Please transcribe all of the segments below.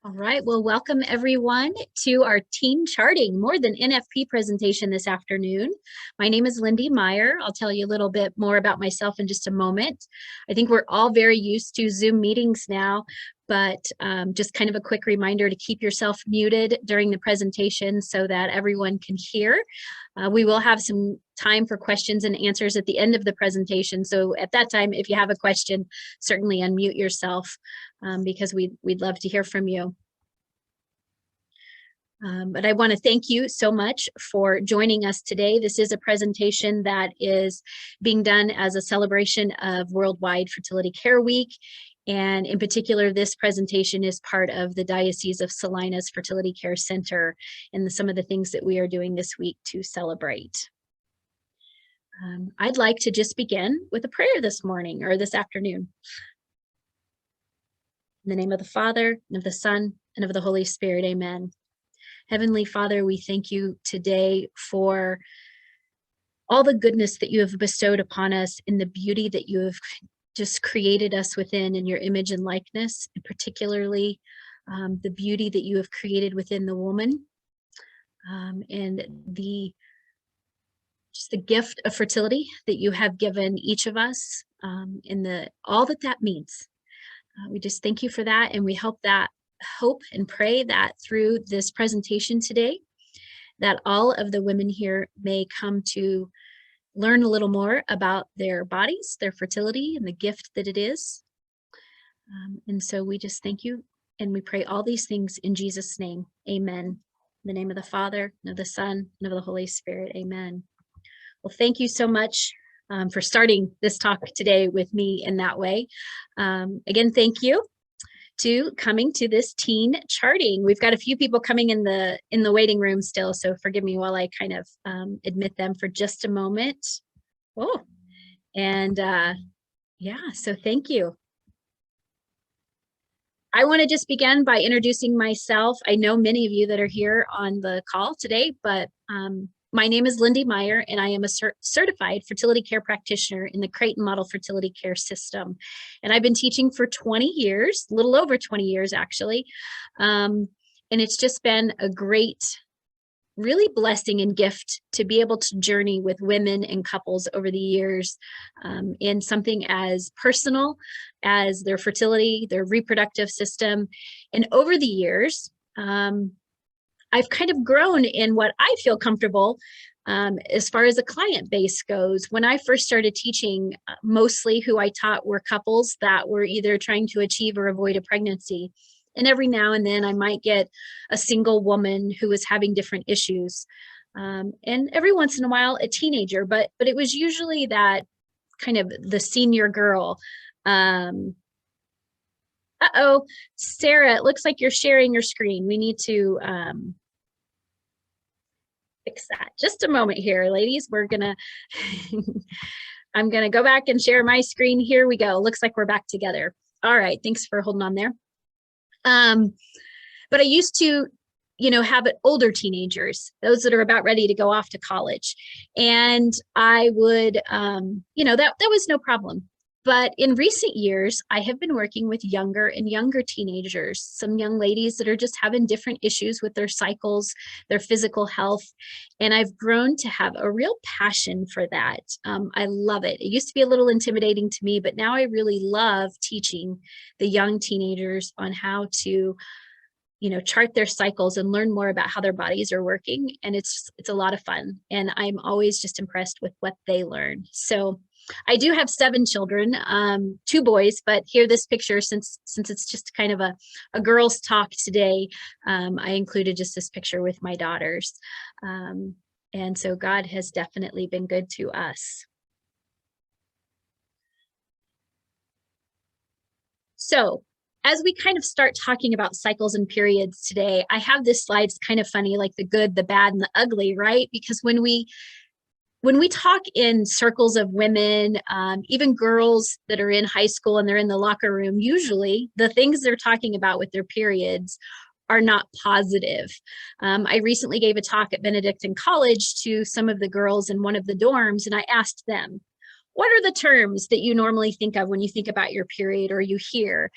All right, well, welcome everyone to our teen charting more than NFP presentation this afternoon. My name is Lindy Meyer. I'll tell you a little bit more about myself in just a moment. I think we're all very used to Zoom meetings now, but just kind of a quick reminder to keep yourself muted during the presentation so that everyone can hear. We will have some time for questions and answers at the end of the presentation. So at that time, if you have a question, certainly unmute yourself because we'd love to hear from you. But I want to thank you so much for joining us today. This is a presentation that is being done as a celebration of Worldwide Fertility Care Week. And in particular, this presentation is part of the Diocese of Salina's Fertility Care Center and some of the things that we are doing this week to celebrate. I'd like to just begin with a prayer this morning or this afternoon. In the name of the Father, and of the Son, and of the Holy Spirit, amen. Heavenly Father, we thank you today for all the goodness that you have bestowed upon us and the beauty that you have just created us within in your image and likeness, and particularly the beauty that you have created within the woman and just the gift of fertility that you have given each of us and all that means. We just thank you for that, and we hope and pray that through this presentation today, that all of the women here may come to learn a little more about their bodies, their fertility, and the gift that it is. And so we just thank you, and we pray all these things in Jesus' name. Amen. In the name of the Father, and of the Son, and of the Holy Spirit. Amen. Well, thank you so much for starting this talk today with me in that way. Again, thank you to coming to this teen charting. We've got a few people coming in the waiting room still, so forgive me while I kind of admit them for just a moment. Oh, and yeah, so thank you. I want to just begin by introducing myself. I know many of you that are here on the call today, but my name is Lindy Meyer, and I am a certified fertility care practitioner in the Creighton Model Fertility Care System. And I've been teaching for 20 years, a little over 20 years actually. And it's just been a great, really blessing and gift to be able to journey with women and couples over the years in something as personal as their fertility, their reproductive system. And over the years, I've kind of grown in what I feel comfortable as far as a client base goes. When I first started teaching, mostly who I taught were couples that were either trying to achieve or avoid a pregnancy. And every now and then I might get a single woman who was having different issues. And every once in a while, a teenager, but it was usually that kind of the senior girl. Uh-oh, Sarah, it looks like you're sharing your screen. We need to fix that. Just a moment here, ladies. We're gonna, I'm gonna go back and share my screen. Here we go. Looks like we're back together. All right, thanks for holding on there. But I used to, have older teenagers, those that are about ready to go off to college. And I would, that was no problem. But in recent years, I have been working with younger and younger teenagers, some young ladies that are just having different issues with their cycles, their physical health. And I've grown to have a real passion for that. I love it. It used to be a little intimidating to me, but now I really love teaching the young teenagers on how to chart their cycles and learn more about how their bodies are working. And it's a lot of fun. And I'm always just impressed with what they learn. So I do have 7 children, 2 boys, but here this picture, since it's just kind of a girls' talk today, I included just this picture with my daughters. And so God has definitely been good to us. So as we kind of start talking about cycles and periods today, I have this slide. It's kind of funny, like the good, the bad, and the ugly, right? Because when we talk in circles of women, even girls that are in high school and they're in the locker room, usually the things they're talking about with their periods are not positive. I recently gave a talk at Benedictine College to some of the girls in one of the dorms, and I asked them, what are the terms that you normally think of when you think about your period or you hear?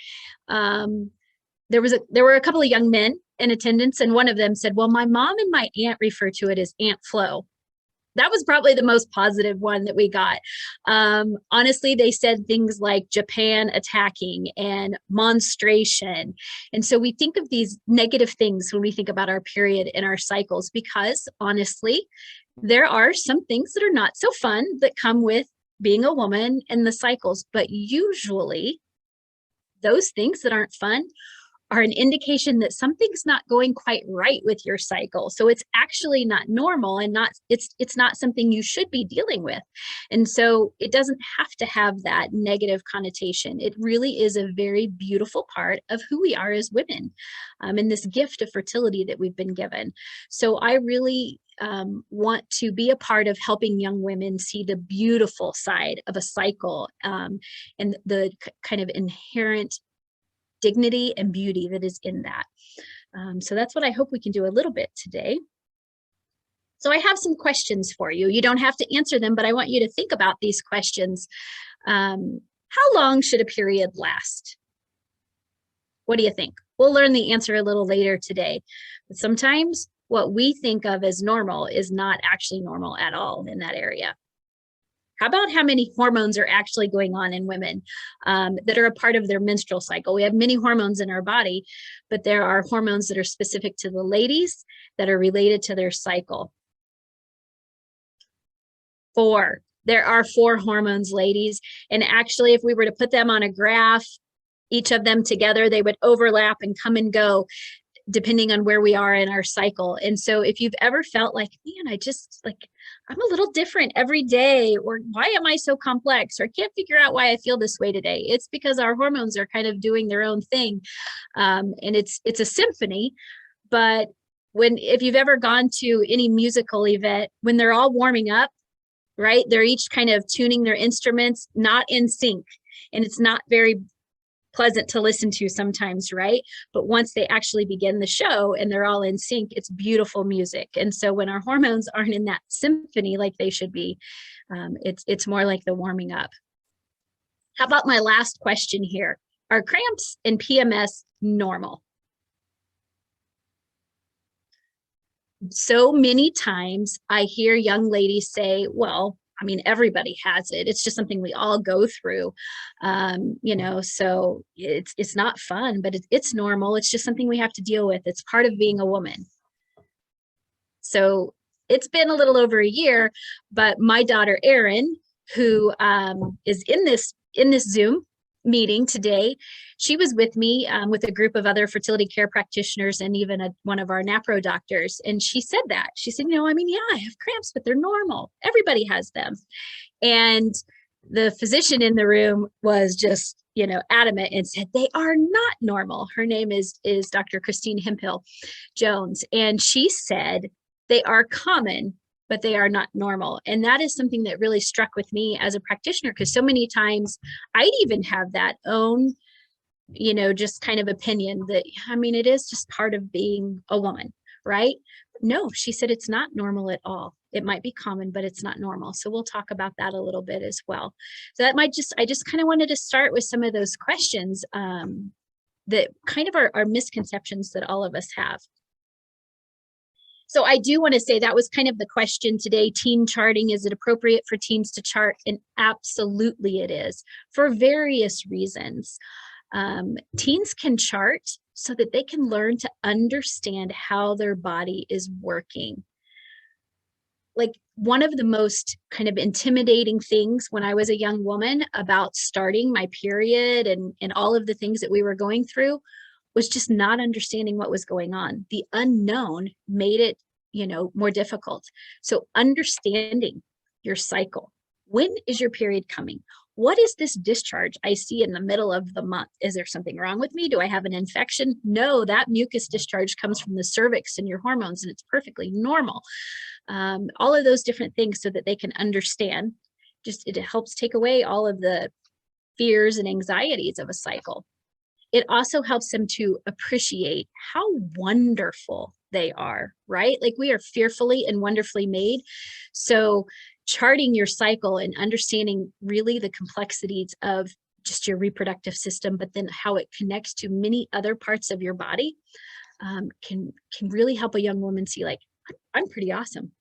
there were a couple of young men in attendance, and one of them said, well, my mom and my aunt refer to it as Aunt Flo. That was probably the most positive one that we got. Honestly, they said things like Japan attacking and menstruation. And so we think of these negative things when we think about our period and our cycles, because honestly, there are some things that are not so fun that come with being a woman and the cycles, but usually those things that aren't fun are an indication that something's not going quite right with your cycle. So it's actually not normal, and it's not something you should be dealing with. And so it doesn't have to have that negative connotation. It really is a very beautiful part of who we are as women, and this gift of fertility that we've been given. So I really want to be a part of helping young women see the beautiful side of a cycle, and the kind of inherent dignity and beauty that is in that. So that's what I hope we can do a little bit today. So I have some questions for you. You don't have to answer them, but I want you to think about these questions. How long should a period last? What do you think? We'll learn the answer a little later today. But sometimes what we think of as normal is not actually normal at all in that area. How about how many hormones are actually going on in women that are a part of their menstrual cycle? We have many hormones in our body, but there are hormones that are specific to the ladies that are related to their cycle. 4. There are 4 hormones, ladies. And actually, if we were to put them on a graph, each of them together, they would overlap and come and go depending on where we are in our cycle. And so if you've ever felt like, man, I'm a little different every day, or why am I so complex, or I can't figure out why I feel this way today, it's because our hormones are kind of doing their own thing. And it's a symphony. But if you've ever gone to any musical event, when they're all warming up, right, they're each kind of tuning their instruments, not in sync. And it's not very pleasant to listen to sometimes, right? But once they actually begin the show and they're all in sync, it's beautiful music. And so when our hormones aren't in that symphony like they should be, it's more like the warming up. How about my last question here? Are cramps and PMS normal? So many times I hear young ladies say, well, I mean, everybody has it. It's just something we all go through, so it's not fun, but it's normal. It's just something we have to deal with. It's part of being a woman. So it's been a little over a year, but my daughter, Erin, who is in this Zoom meeting today, she was with me with a group of other fertility care practitioners and even one of our NAPRO doctors. And she said that. She said, yeah, I have cramps, but they're normal. Everybody has them. And the physician in the room was just, adamant and said, they are not normal. Her name is Dr. Christine Hemphill Jones. And she said, they are common, but they are not normal. And that is something that really struck with me as a practitioner, because so many times I'd even have that own, just kind of opinion that, it is just part of being a woman, right? No, she said it's not normal at all. It might be common, but it's not normal. So we'll talk about that a little bit as well. So I just kind of wanted to start with some of those questions that kind of are misconceptions that all of us have. So I do want to say that was kind of the question today, teen charting. Is it appropriate for teens to chart? And absolutely it is, for various reasons. Teens can chart so that they can learn to understand how their body is working. Like, one of the most kind of intimidating things when I was a young woman about starting my period and all of the things that we were going through was just not understanding what was going on. The unknown made it, more difficult. So understanding your cycle. When is your period coming? What is this discharge I see in the middle of the month? Is there something wrong with me? Do I have an infection? No, that mucus discharge comes from the cervix and your hormones, and it's perfectly normal. All of those different things so that they can understand. Just, it helps take away all of the fears and anxieties of a cycle. It also helps them to appreciate how wonderful they are, right? Like, we are fearfully and wonderfully made. So charting your cycle and understanding really the complexities of just your reproductive system, but then how it connects to many other parts of your body, can really help a young woman see, like, I'm pretty awesome.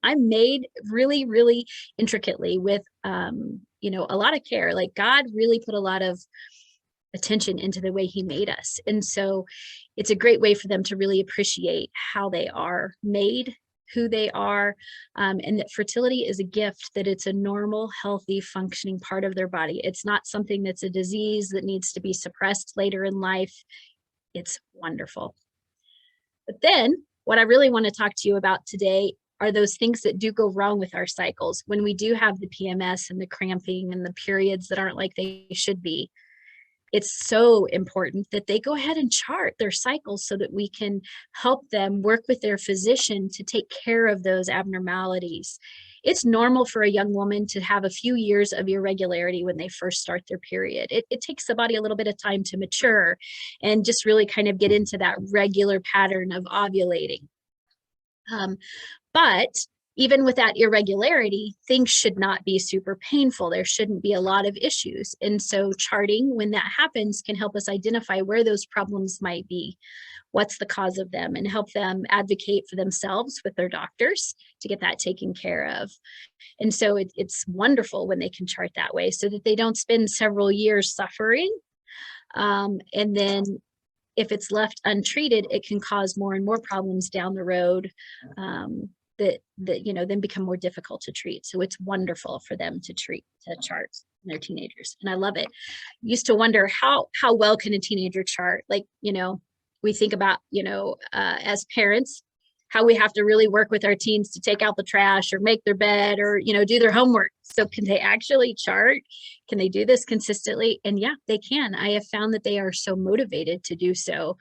I'm made really, really intricately with, you know, a lot of care. Like, God really put a lot of attention into the way he made us. And so it's a great way for them to really appreciate how they are made, who they are, and that fertility is a gift, that it's a normal, healthy, functioning part of their body. It's not something that's a disease that needs to be suppressed later in life. It's wonderful. But then what I really want to talk to you about today are those things that do go wrong with our cycles when we do have the PMS and the cramping and the periods that aren't like they should be. It's so important that they go ahead and chart their cycles so that we can help them work with their physician to take care of those abnormalities. It's normal for a young woman to have a few years of irregularity when they first start their period. It takes the body a little bit of time to mature and just really kind of get into that regular pattern of ovulating. But even with that irregularity, things should not be super painful. There shouldn't be a lot of issues. And so charting, when that happens, can help us identify where those problems might be, what's the cause of them, and help them advocate for themselves with their doctors to get that taken care of. And so it's wonderful when they can chart that way so that they don't spend several years suffering. And then if it's left untreated, it can cause more and more problems down the road. That you know, then become more difficult to treat. So it's wonderful for them to chart in their teenagers, and I love it. Used to wonder how well can a teenager chart? Like, you know, we think about, you know, as parents, how we have to really work with our teens to take out the trash or make their bed or, you know, do their homework. So can they actually chart? Can they do this consistently? And yeah, they can. I have found that they are so motivated to do so.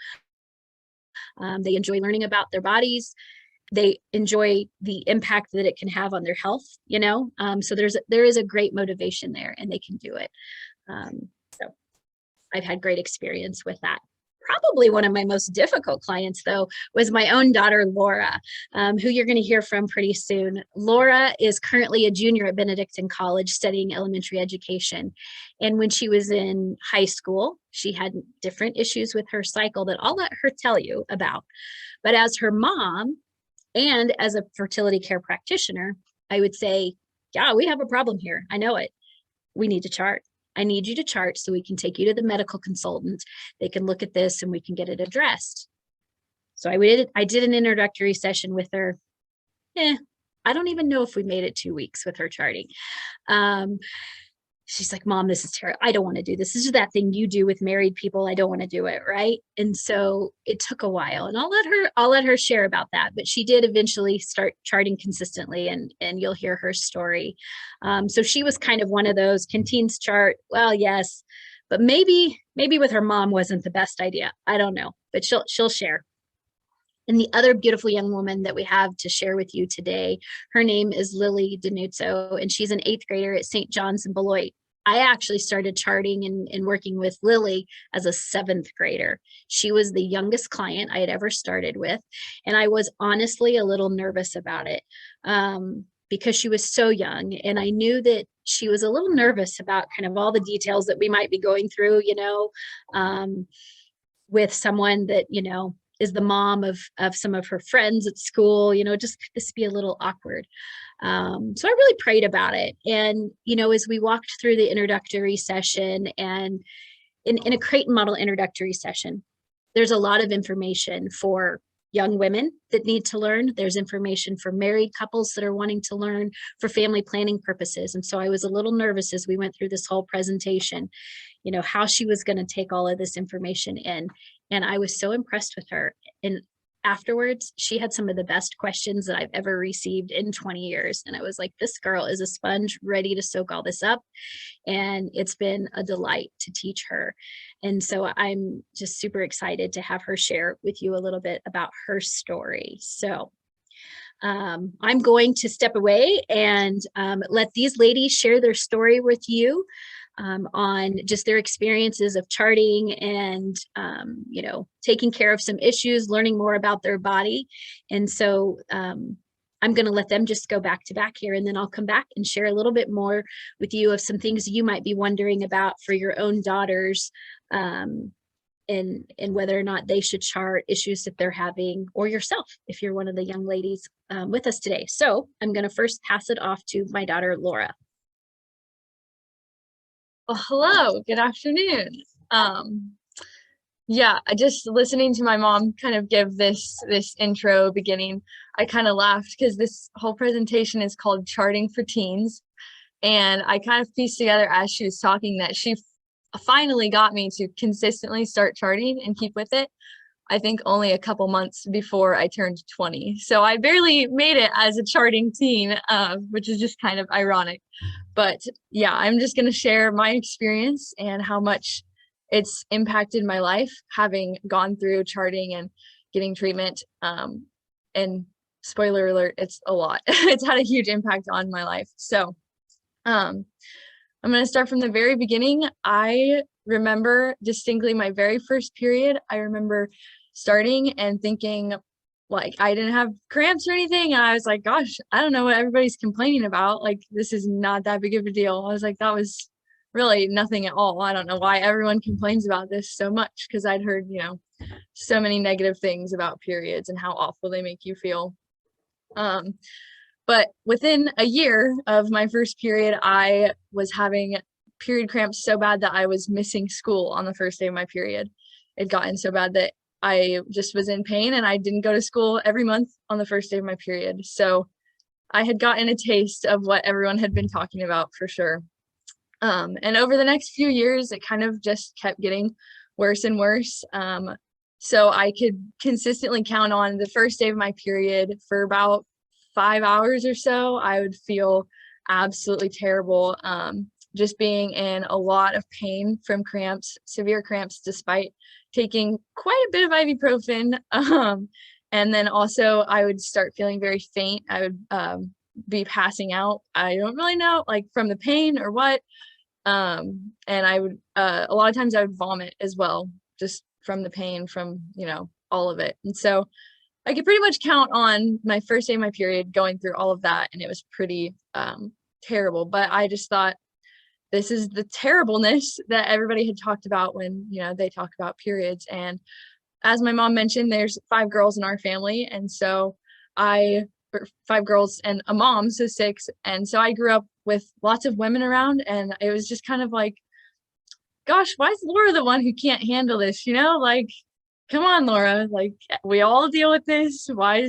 They enjoy learning about their bodies. They enjoy the impact that it can have on their health, you know? So there is a great motivation there, and they can do it. So I've had great experience with that. Probably one of my most difficult clients, though, was my own daughter, Laura, who you're going to hear from pretty soon. Laura is currently a junior at Benedictine College studying elementary education. And when she was in high school, she had different issues with her cycle that I'll let her tell you about. But as her mom, and as a fertility care practitioner, I would say, yeah, we have a problem here. I know it. We need to chart. I need you to chart so we can take you to the medical consultant. They can look at this and we can get it addressed. So I did an introductory session with her. I don't even know if we made it 2 weeks with her charting. She's like, Mom, this is terrible. I don't want to do this. This is that thing you do with married people. I don't want to do it. Right. And so it took a while, and I'll let her share about that. But she did eventually start charting consistently, and you'll hear her story. So she was kind of one of those, can teens chart? Well, yes, but maybe with her mom wasn't the best idea. I don't know, but she'll share. And the other beautiful young woman that we have to share with you today, her name is Lily Denuzzo, and she's an 8th grader at St. John's in Beloit. I actually started charting and working with Lily as a 7th grader. She was the youngest client I had ever started with, and I was honestly a little nervous about it because she was so young, and I knew that she was a little nervous about kind of all the details that we might be going through, you know, with someone that, you know, is the mom of some of her friends at school, you know, just this be a little awkward. So I really prayed about it. And, you know, as we walked through the introductory session, and in a Creighton model introductory session, there's a lot of information for young women that need to learn. There's information for married couples that are wanting to learn for family planning purposes. And so I was a little nervous as we went through this whole presentation, you know, how she was going to take all of this information in. And I was so impressed with her. And afterwards, she had some of the best questions that I've ever received in 20 years. And I was like, this girl is a sponge ready to soak all this up. And it's been a delight to teach her. And so I'm just super excited to have her share with you a little bit about her story. So I'm going to step away and let these ladies share their story with you on just their experiences of charting and, you know, taking care of some issues, learning more about their body. And so I'm going to let them just go back to back here, and then I'll come back and share a little bit more with you of some things you might be wondering about for your own daughters, and whether or not they should chart, issues that they're having, or yourself if you're one of the young ladies with us today. So I'm going to first pass it off to my daughter, Laura. Well, hello, good afternoon. Yeah, I just listening to my mom kind of give this intro beginning, I kind of laughed because this whole presentation is called Charting for Teens. And I kind of pieced together as she was talking that she finally got me to consistently start charting and keep with it. I think only a couple months before I turned 20. So I barely made it as a charting teen, which is just kind of ironic. But yeah, I'm just going to share my experience and how much it's impacted my life, having gone through charting and getting treatment. And spoiler alert, it's a lot. It's had a huge impact on my life. So I'm going to start from the very beginning. I remember distinctly my very first period. I remember starting and thinking, like, I didn't have cramps or anything. And I was like, gosh, I don't know what everybody's complaining about. Like, this is not that big of a deal. I was like, that was really nothing at all. I don't know why everyone complains about this so much, because I'd heard, so many negative things about periods and how awful they make you feel. But within a year of my first period, I was having period cramps so bad that I was missing school on the first day of my period. It had gotten so bad that I just was in pain, and I didn't go to school every month on the first day of my period. So I had gotten a taste of what everyone had been talking about for sure. And over the next few years, it kind of just kept getting worse and worse. So I could consistently count on the first day of my period for about 5 hours or so. I would feel absolutely terrible, just being in a lot of pain from cramps, severe cramps, despite taking quite a bit of ibuprofen. And then also I would start feeling very faint. I would be passing out. I don't really know, like, from the pain or what. And I would, a lot of times I would vomit as well, just from the pain, from, all of it. And so I could pretty much count on my first day of my period going through all of that, and it was pretty terrible. But I just thought, this is the terribleness that everybody had talked about when, they talk about periods. And as my mom mentioned, there's 5 girls in our family. And so 5 girls and a mom, so 6. And so I grew up with lots of women around, and it was just kind of like, gosh, why is Laura the one who can't handle this? Like, come on, Laura, like, we all deal with this. Why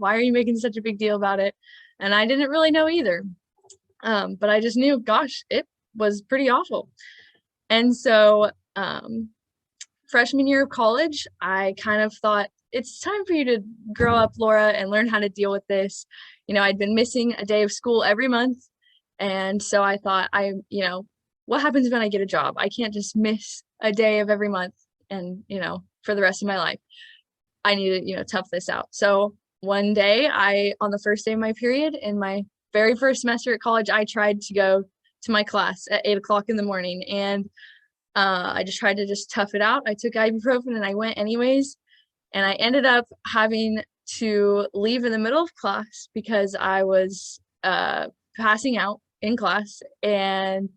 are you making such a big deal about it? And I didn't really know either. But I just knew, gosh, it was pretty awful. And so freshman year of college, I kind of thought, it's time for you to grow up, Laura, and learn how to deal with this. I'd been missing a day of school every month. And so I thought, what happens when I get a job? I can't just miss a day of every month and, for the rest of my life. I need to, tough this out. So one day on the first day of my period in my very first semester at college, I tried to go to my class at 8 o'clock in the morning. And I just tried to just tough it out. I took ibuprofen and I went anyways. And I ended up having to leave in the middle of class because I was passing out in class. And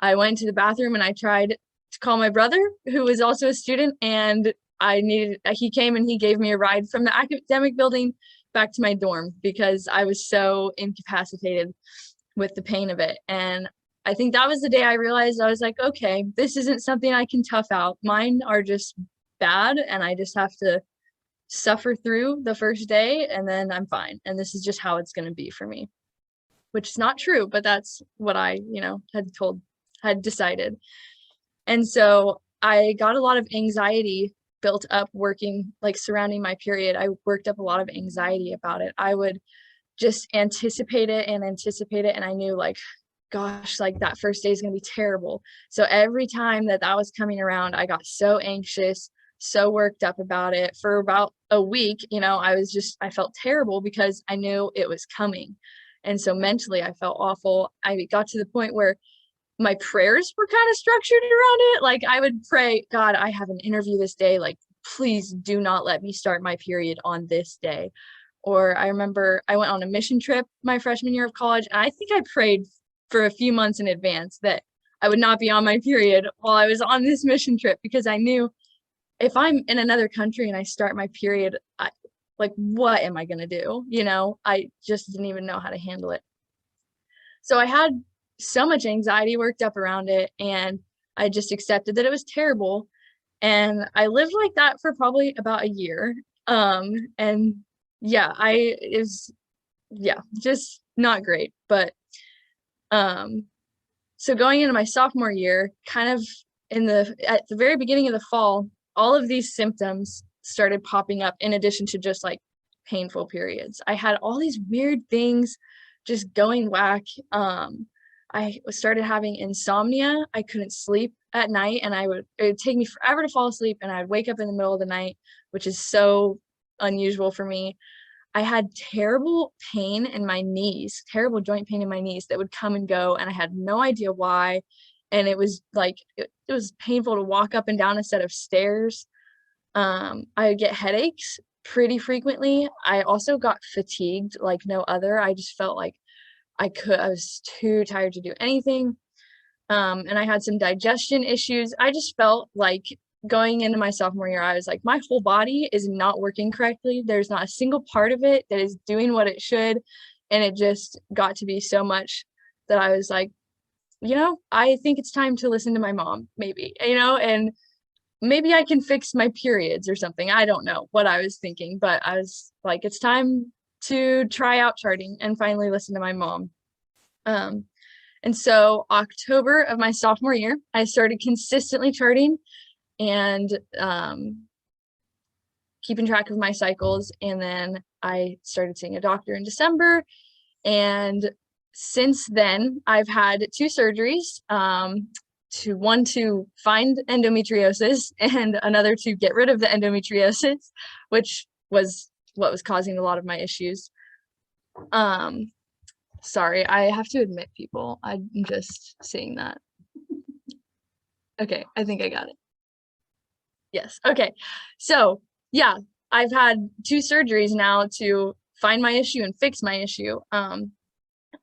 I went to the bathroom and I tried to call my brother, who was also a student, and he came and he gave me a ride from the academic building back to my dorm because I was so incapacitated with the pain of it. And I think that was the day I realized, I was like, okay, this isn't something I can tough out. Mine are just bad, and I just have to suffer through the first day and then I'm fine. And this is just how it's going to be for me, which is not true, but that's what I, had decided. And so I got a lot of anxiety built up working, like, surrounding my period. I worked up a lot of anxiety about it. I would just anticipate it. And I knew, like, gosh, like, that first day is going to be terrible. So every time that was coming around, I got so anxious, so worked up about it. For about a week, I felt terrible because I knew it was coming. And so mentally I felt awful. I got to the point where my prayers were kind of structured around it. Like, I would pray, God, I have an interview this day. Like, please do not let me start my period on this day. Or I remember I went on a mission trip my freshman year of college, and I think I prayed for a few months in advance that I would not be on my period while I was on this mission trip, because I knew if I'm in another country and I start my period, like, what am I going to do? You know, I just didn't even know how to handle it. So I had so much anxiety worked up around it, and I just accepted that it was terrible. And I lived like that for probably about a year. And yeah, it was, yeah, just not great. But so going into my sophomore year, kind of at the very beginning of the fall, all of these symptoms started popping up in addition to just like painful periods. I had all these weird things just going whack. I started having insomnia. I couldn't sleep at night, and it would take me forever to fall asleep, and I'd wake up in the middle of the night, which is so unusual for me. I had terrible pain in my knees, terrible joint pain in my knees that would come and go, and I had no idea why. And it was like, it was painful to walk up and down a set of stairs. I would get headaches pretty frequently. I also got fatigued like no other. I just felt like I was too tired to do anything. And I had some digestion issues. I just felt like going into my sophomore year, I was like, my whole body is not working correctly. There's not a single part of it that is doing what it should. And it just got to be so much that I was like, you know, I think it's time to listen to my mom, maybe, you know, and maybe I can fix my periods or something. I don't know what I was thinking, but I was like, it's time to try out charting and finally listen to my mom. And so October of my sophomore year, I started consistently charting and keeping track of my cycles. And then I started seeing a doctor in December. And since then, I've had 2 surgeries, one to find endometriosis and another to get rid of the endometriosis, which was what was causing a lot of my issues. Sorry, I have to admit, people, I'm just seeing that. Okay, I think I got it. Yes, okay. So yeah, I've had 2 surgeries now to find my issue and fix my issue.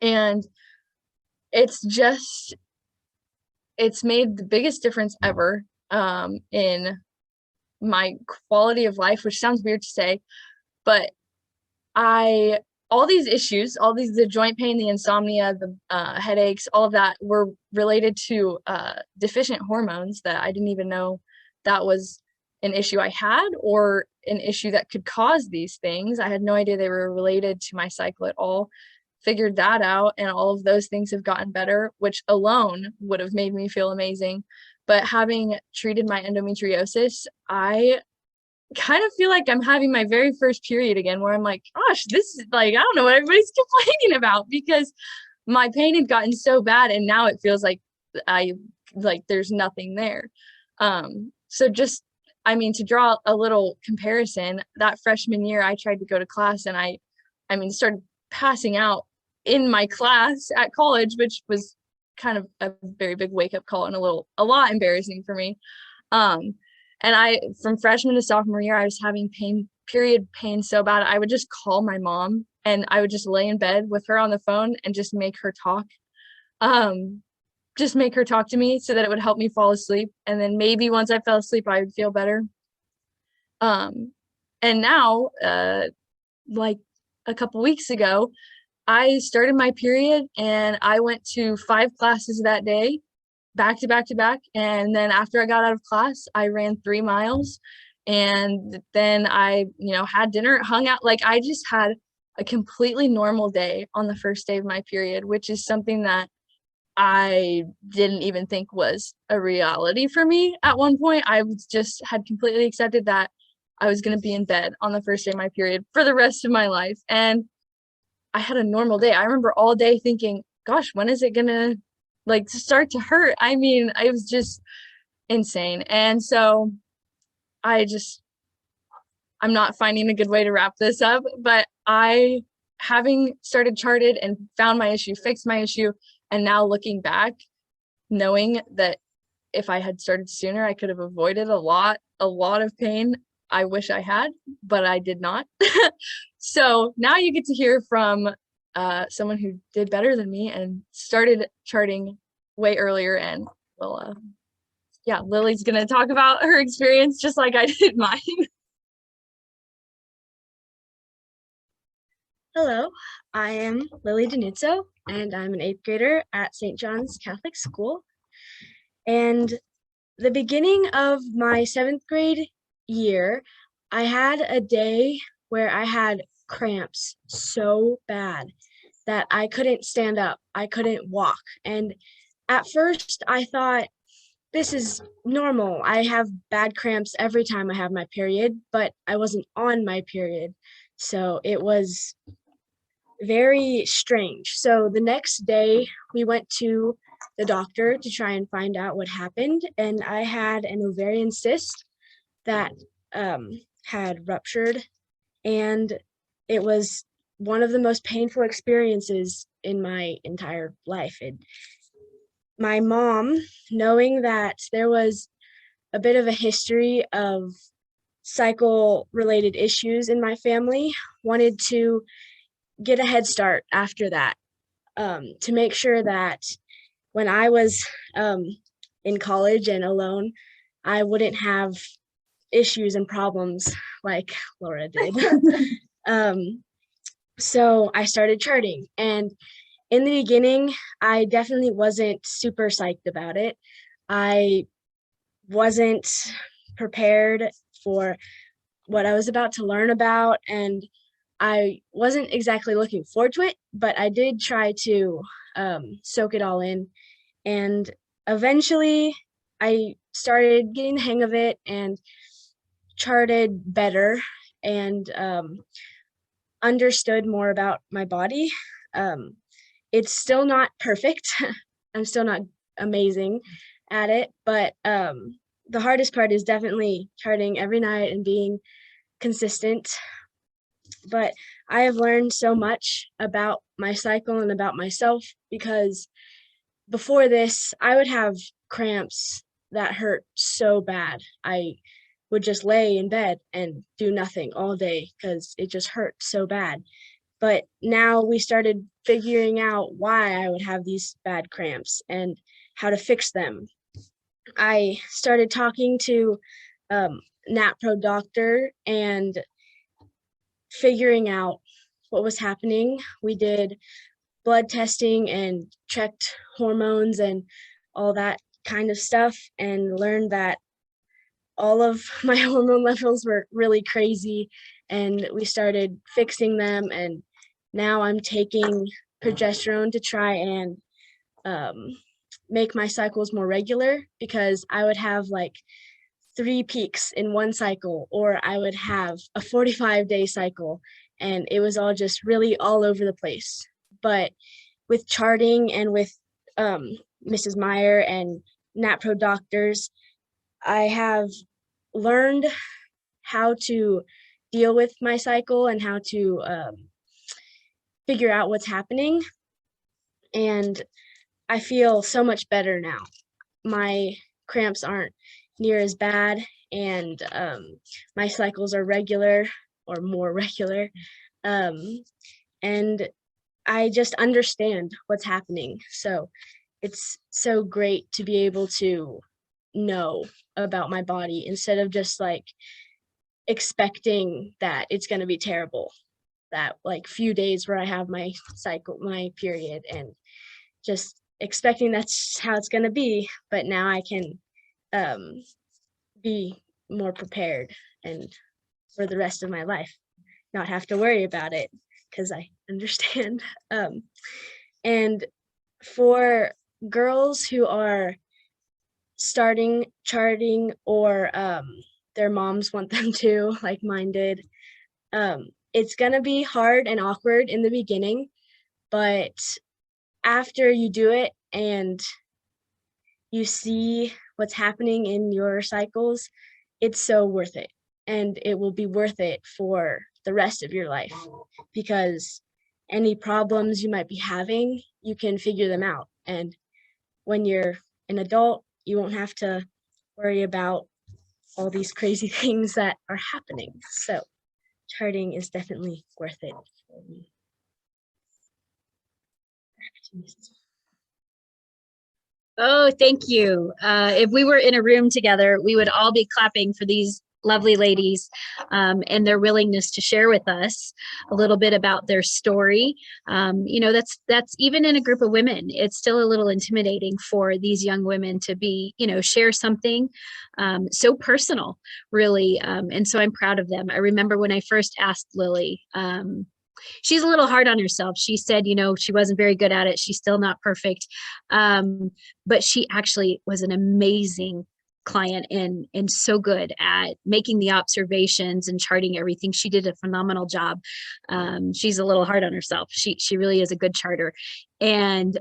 And it's made the biggest difference ever in my quality of life, which sounds weird to say, but all these issues, the joint pain, the insomnia, the headaches, all of that were related to deficient hormones that I didn't even know that was an issue I had, or an issue that could cause these things. I had no idea they were related to my cycle at all. Figured that out, and all of those things have gotten better, which alone would have made me feel amazing. But having treated my endometriosis, I kind of feel like I'm having my very first period again, where I'm like, gosh, this is like, I don't know what everybody's complaining about, because my pain had gotten so bad, and now it feels like there's nothing there. So just, I mean, to draw a little comparison, that freshman year I tried to go to class, and I started passing out in my class at college, which was kind of a very big wake-up call and a lot embarrassing for me. And from freshman to sophomore year, I was having period pain so bad, I would just call my mom, and I would just lay in bed with her on the phone and just make her talk. Just make her talk to me so that it would help me fall asleep. And then maybe once I fell asleep, I would feel better. And now, like a couple weeks ago, I started my period, and I went to 5 classes that day, back to back to back. And then after I got out of class, I ran 3 miles, and then I, had dinner, hung out. Like, I just had a completely normal day on the first day of my period, which is something that I didn't even think was a reality for me at one point. I just had completely accepted that I was going to be in bed on the first day of my period for the rest of my life. And I had a normal day. I remember all day thinking, gosh, when is it going to start to hurt? I mean, it was just insane. And so I'm not finding a good way to wrap this up, but having started charted and found my issue, fixed my issue, and now looking back, knowing that if I had started sooner, I could have avoided a lot of pain. I wish I had, but I did not. So now you get to hear from someone who did better than me and started charting way earlier. And well, yeah, Lily's gonna talk about her experience just like I did mine. Hello, I am Lily Denuzzo, and I'm an 8th grader at St. John's Catholic School. And the beginning of my 7th grade year, I had a day where I had cramps so bad that I couldn't stand up, I couldn't walk. And at first I thought, this is normal. I have bad cramps every time I have my period, but I wasn't on my period. So it was very strange. So the next day we went to the doctor to try and find out what happened, and I had an ovarian cyst that had ruptured, and it was one of the most painful experiences in my entire life. My mom, knowing that there was a bit of a history of cycle related issues in my family, wanted to get a head start after that, to make sure that when I was in college and alone, I wouldn't have issues and problems like Laura did. So I started charting, and in the beginning, I definitely wasn't super psyched about it. I wasn't prepared for what I was about to learn about, and I wasn't exactly looking forward to it, but I did try to soak it all in. And eventually I started getting the hang of it and charted better and understood more about my body. It's still not perfect. I'm still not amazing at it, but the hardest part is definitely charting every night and being consistent. But I have learned so much about my cycle and about myself, because before this, I would have cramps that hurt so bad. I would just lay in bed and do nothing all day because it just hurt so bad. But now we started figuring out why I would have these bad cramps and how to fix them. I started talking to NAPRO doctor and figuring out what was happening. We did blood testing and checked hormones and all that kind of stuff, and learned that all of my hormone levels were really crazy, and we started fixing them. And now I'm taking progesterone to try and make my cycles more regular, because I would have like 3 peaks in one cycle, or I would have a 45-day cycle, and it was all just really all over the place. But with charting and with Mrs. Meyer and NAPRO doctors, I have learned how to deal with my cycle and how to figure out what's happening. And I feel so much better now. My cramps aren't near as bad, and my cycles are regular or more regular. And I just understand what's happening. So it's so great to be able to know about my body instead of just like expecting that it's going to be terrible, that like few days where I have my cycle, my period, and just expecting that's how it's going to be. But now I can be more prepared, and for the rest of my life not have to worry about it because I understand. And for girls who are starting charting, or their moms want them to, like mine did, it's gonna be hard and awkward in the beginning, but after you do it and you see what's happening in your cycles, it's so worth it. And it will be worth it for the rest of your life, because any problems you might be having, you can figure them out. And when you're an adult, you won't have to worry about all these crazy things that are happening. So charting is definitely worth it for me. Oh, thank you. If we were in a room together, we would all be clapping for these lovely ladies and their willingness to share with us a little bit about their story. You know, that's even in a group of women, it's still a little intimidating for these young women to be, you know, share something so personal, really. And so I'm proud of them. I remember when I first asked Lily, she's a little hard on herself. She said, you know, she wasn't very good at it. She's still not perfect. But she actually was an amazing client and so good at making the observations and charting everything. She did a phenomenal job. She's a little hard on herself. She really is a good charter. And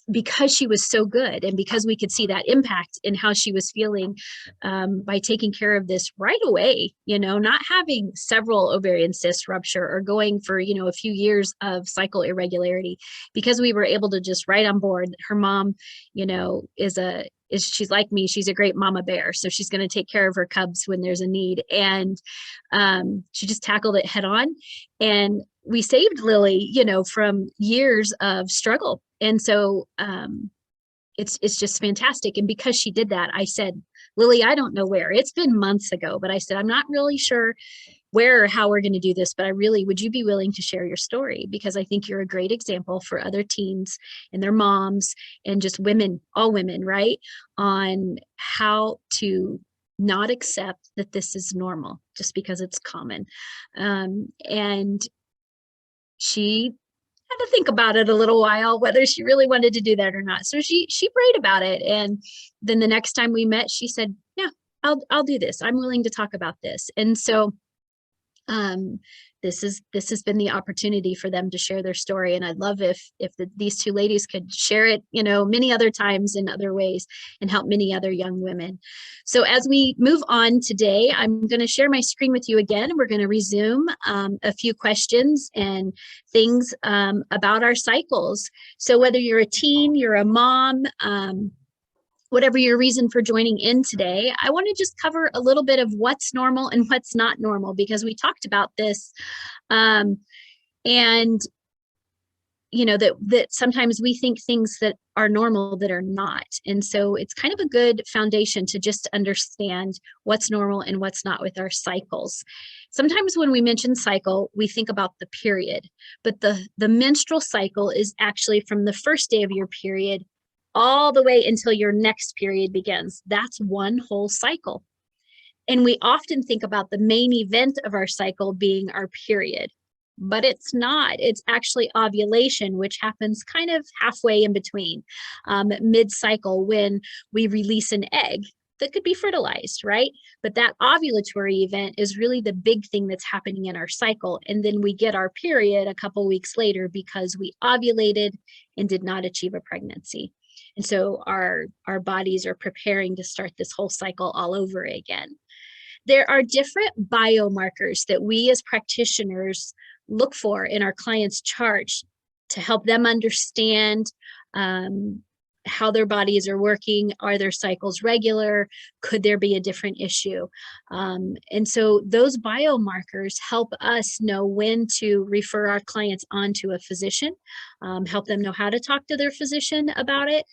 because she was so good and because we could see that impact in how she was feeling by taking care of this right away, you know, not having several ovarian cysts rupture or going for, you know, a few years of cycle irregularity, because we were able to just right on board. Her mom, you know, she's like me, she's a great mama bear. So she's going to take care of her cubs when there's a need. And she just tackled it head on. And we saved Lily, you know, from years of struggle. And so it's just fantastic. And because she did that, I said, Lily, I don't know where. It's been months ago, but I said, I'm not really sure where or how we're going to do this, but would you be willing to share your story? Because I think you're a great example for other teens and their moms and just women, all women, right? On how to not accept that this is normal just because it's common. And she had to think about it a little while, whether she really wanted to do that or not. So she prayed about it. And then the next time we met, she said, yeah, I'll do this. I'm willing to talk about this. And so this has been the opportunity for them to share their story. And I'd love if these two ladies could share it, you know, many other times in other ways and help many other young women. So as we move on today, I'm going to share my screen with you again. We're going to resume a few questions and things about our cycles. So whether you're a teen, you're a mom, whatever your reason for joining in today, I want to just cover a little bit of what's normal and what's not normal, because we talked about this. And, you know, that sometimes we think things that are normal that are not. And so it's kind of a good foundation to just understand what's normal and what's not with our cycles. Sometimes when we mention cycle, we think about the period, but the menstrual cycle is actually from the first day of your period all the way until your next period begins. That's one whole cycle. And we often think about the main event of our cycle being our period, but it's not. It's actually ovulation, which happens kind of halfway in between, mid-cycle, when we release an egg that could be fertilized, right? But that ovulatory event is really the big thing that's happening in our cycle. And then we get our period a couple weeks later because we ovulated and did not achieve a pregnancy. And so our bodies are preparing to start this whole cycle all over again. There are different biomarkers that we as practitioners look for in our clients' charts to help them understand how their bodies are working. Are their cycles regular? Could there be a different issue? And so those biomarkers help us know when to refer our clients on to a physician, help them know how to talk to their physician about it.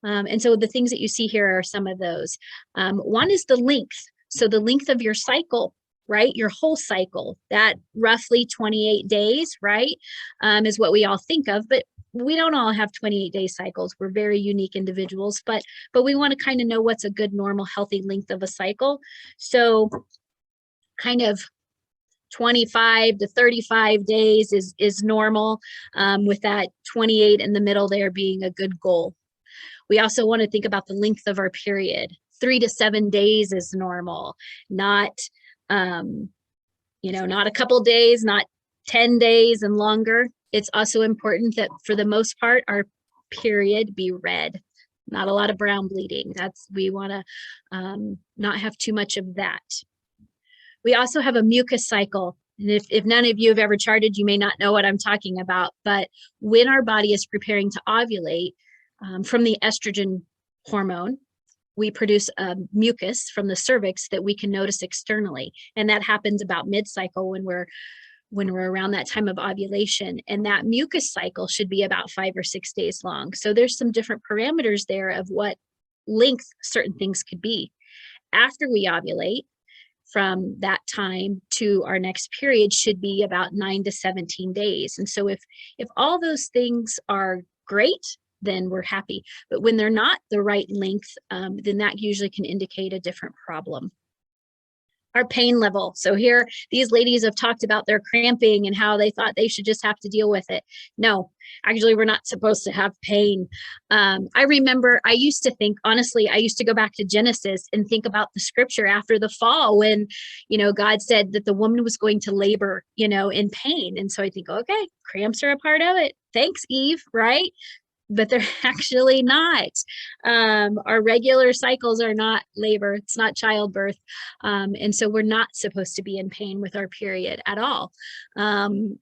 And so the things that you see here are some of those. One is the length. So the length of your cycle, right? Your whole cycle, that roughly 28 days, right? Is what we all think of, but we don't all have 28-day cycles. We're very unique individuals, but we want to kind of know what's a good, normal, healthy length of a cycle. So kind of 25 to 35 days is normal, with that 28 in the middle there being a good goal. We also want to think about the length of our period. 3 to 7 days is normal, not, you know, not a couple days, not 10 days and longer. It's also important that for the most part, our period be red, not a lot of brown bleeding. We want to not have too much of that. We also have a mucous cycle. And if none of you have ever charted, you may not know what I'm talking about, but when our body is preparing to ovulate from the estrogen hormone, we produce mucus from the cervix that we can notice externally. And that happens about mid-cycle when we're around that time of ovulation. And that mucus cycle should be about 5 or 6 days long. So there's some different parameters there of what length certain things could be. After we ovulate, from that time to our next period should be about 9 to 17 days. And so if all those things are great, then we're happy. But when they're not the right length, then that usually can indicate a different problem. Our pain level. So here, these ladies have talked about their cramping and how they thought they should just have to deal with it. No, actually, we're not supposed to have pain. I remember I used to think, honestly, I used to go back to Genesis and think about the scripture after the fall when, God said that the woman was going to labor, in pain. And so I think, okay, cramps are a part of it. Thanks, Eve, right? But they're actually not. Our regular cycles are not labor. It's not childbirth. And so we're not supposed to be in pain with our period at all. Could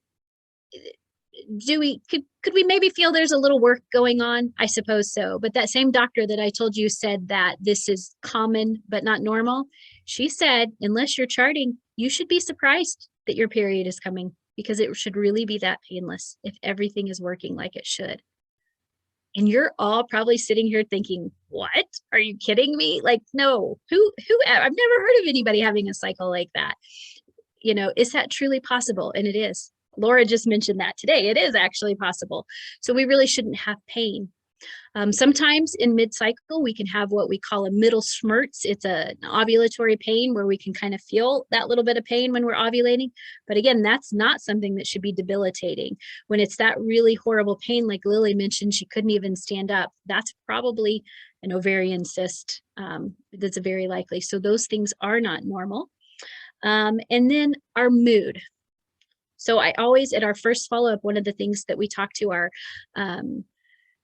we maybe feel there's a little work going on? I suppose so. But that same doctor that I told you said that this is common but not normal. She said, unless you're charting, you should be surprised that your period is coming, because it should really be that painless if everything is working like it should. And you're all probably sitting here thinking, what? Are you kidding me? Like, no, who, I've never heard of anybody having a cycle like that. Is that truly possible? And it is. Laura just mentioned that today. It is actually possible. So we really shouldn't have pain. Sometimes in mid-cycle, we can have what we call a middle schmerz. It's an ovulatory pain where we can kind of feel that little bit of pain when we're ovulating. But again, that's not something that should be debilitating. When it's that really horrible pain, like Lily mentioned, she couldn't even stand up. That's probably an ovarian cyst. That's very likely. So those things are not normal. And then our mood. So I always, at our first follow-up, one of the things that we talk to our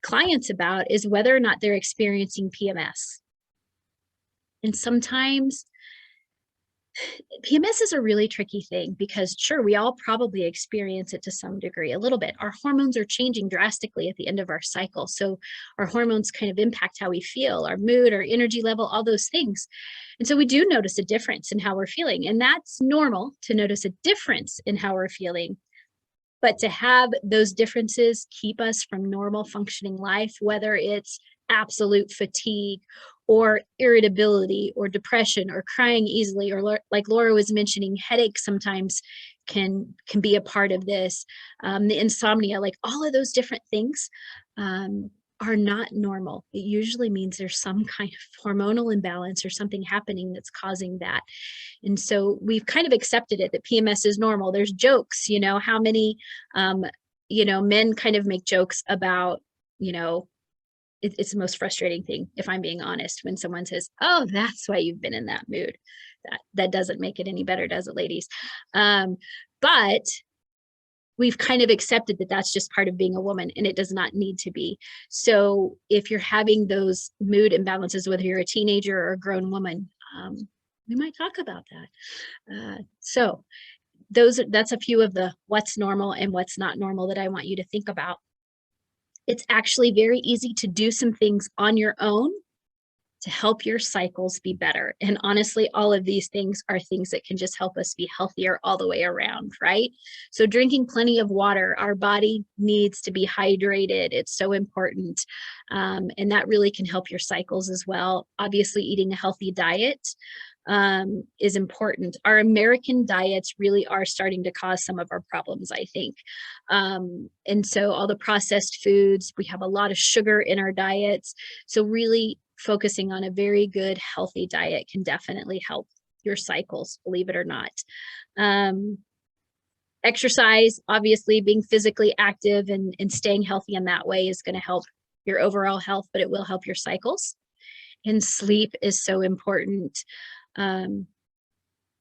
clients about is whether or not they're experiencing PMS. And sometimes PMS is a really tricky thing because sure, we all probably experience it to some degree, a little bit. Our hormones are changing drastically at the end of our cycle. So our hormones kind of impact how we feel, our mood, our energy level, all those things. And so we do notice a difference in how we're feeling. And that's normal to notice a difference in how we're feeling. But to have those differences keep us from normal functioning life, whether it's absolute fatigue or irritability or depression or crying easily, or like Laura was mentioning, headaches sometimes can be a part of this, the insomnia, like all of those different things are not normal. It usually means there's some kind of hormonal imbalance or something happening that's causing that. And so we've kind of accepted it that PMS is normal. There's jokes, how many, men kind of make jokes about, it's the most frustrating thing, if I'm being honest, when someone says, oh, that's why you've been in that mood. That doesn't make it any better, does it, ladies? But we've kind of accepted that that's just part of being a woman, and it does not need to be. So if you're having those mood imbalances, whether you're a teenager or a grown woman, we might talk about that. So that's a few of the what's normal and what's not normal that I want you to think about. It's actually very easy to do some things on your own to help your cycles be better. And honestly, all of these things are things that can just help us be healthier all the way around, right? So drinking plenty of water, our body needs to be hydrated. It's so important. And that really can help your cycles as well. Obviously, eating a healthy diet is important. Our American diets really are starting to cause some of our problems, I think. And so all the processed foods, we have a lot of sugar in our diets. So really focusing on a very good, healthy diet can definitely help your cycles, believe it or not. Exercise, obviously being physically active and staying healthy in that way is going to help your overall health, but it will help your cycles. And sleep is so important.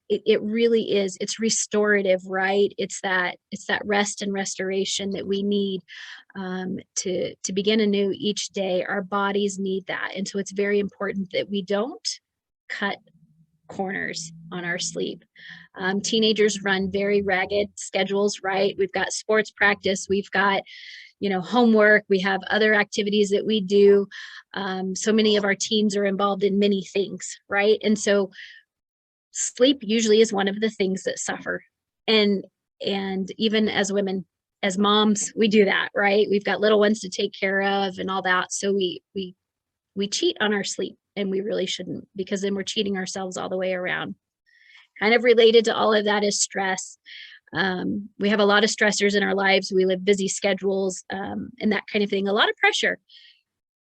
It really is. It's restorative, right? It's that rest and restoration that we need to begin anew each day. Our bodies need that. And so it's very important that we don't cut corners on our sleep. Teenagers run very ragged schedules, right? We've got sports practice, we've got homework, we have other activities that we do. So many of our teens are involved in many things, right? And so sleep usually is one of the things that suffer. And even as women, as moms, we do that, right? We've got little ones to take care of and all that. So we cheat on our sleep, and we really shouldn't, because then we're cheating ourselves all the way around. Kind of related to all of that is stress. We have a lot of stressors in our lives. We live busy schedules, and that kind of thing, a lot of pressure.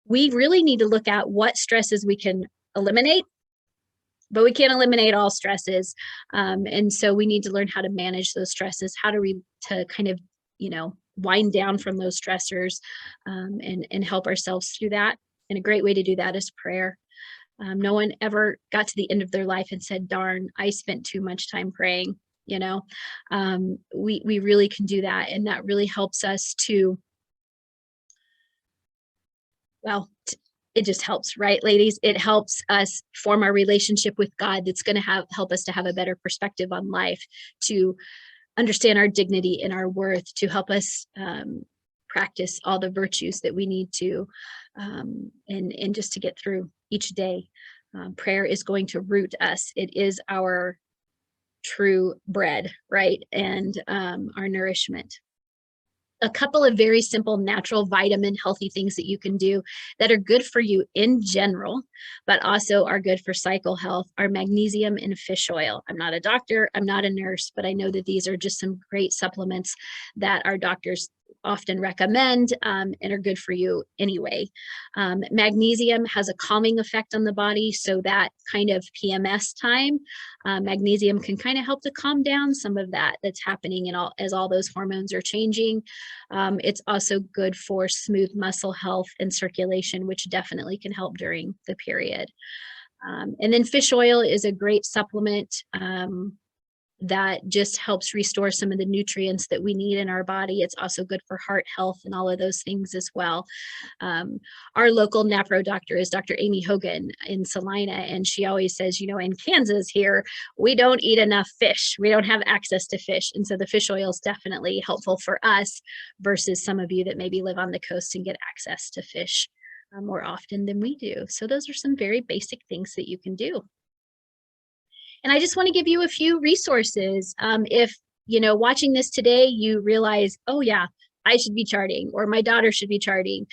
We really need to look at what stresses we can eliminate, but we can't eliminate all stresses. And so we need to learn how to manage those stresses, how to kind of, wind down from those stressors, and help ourselves through that. And a great way to do that is prayer. No one ever got to the end of their life and said, darn, I spent too much time praying. We really can do that. And that really helps us to, it just helps, right, ladies? It helps us form our relationship with God that's going to help us to have a better perspective on life, to understand our dignity and our worth, to help us practice all the virtues that we need to, and just to get through each day. Prayer is going to root us. It is our true bread, right? And our nourishment. A couple of very simple, natural, vitamin, healthy things that you can do that are good for you in general, but also are good for cycle health, are magnesium and fish oil. I'm not a doctor, I'm not a nurse, but I know that these are just some great supplements that our doctors often recommend, and are good for you anyway. Magnesium has a calming effect on the body, so that kind of PMS time, magnesium can kind of help to calm down some of that that's happening as all those hormones are changing. It's also good for smooth muscle health and circulation, which definitely can help during the period. And then fish oil is a great supplement that just helps restore some of the nutrients that we need in our body. It's also good for heart health and all of those things as well. Our local NAPRO doctor is Dr. Amy Hogan in Salina, and she always says, in Kansas here, we don't eat enough fish. We don't have access to fish. And so the fish oil is definitely helpful for us versus some of you that maybe live on the coast and get access to fish more often than we do. So those are some very basic things that you can do. And I just want to give you a few resources. If, watching this today, you realize, oh yeah, I should be charting, or my daughter should be charting.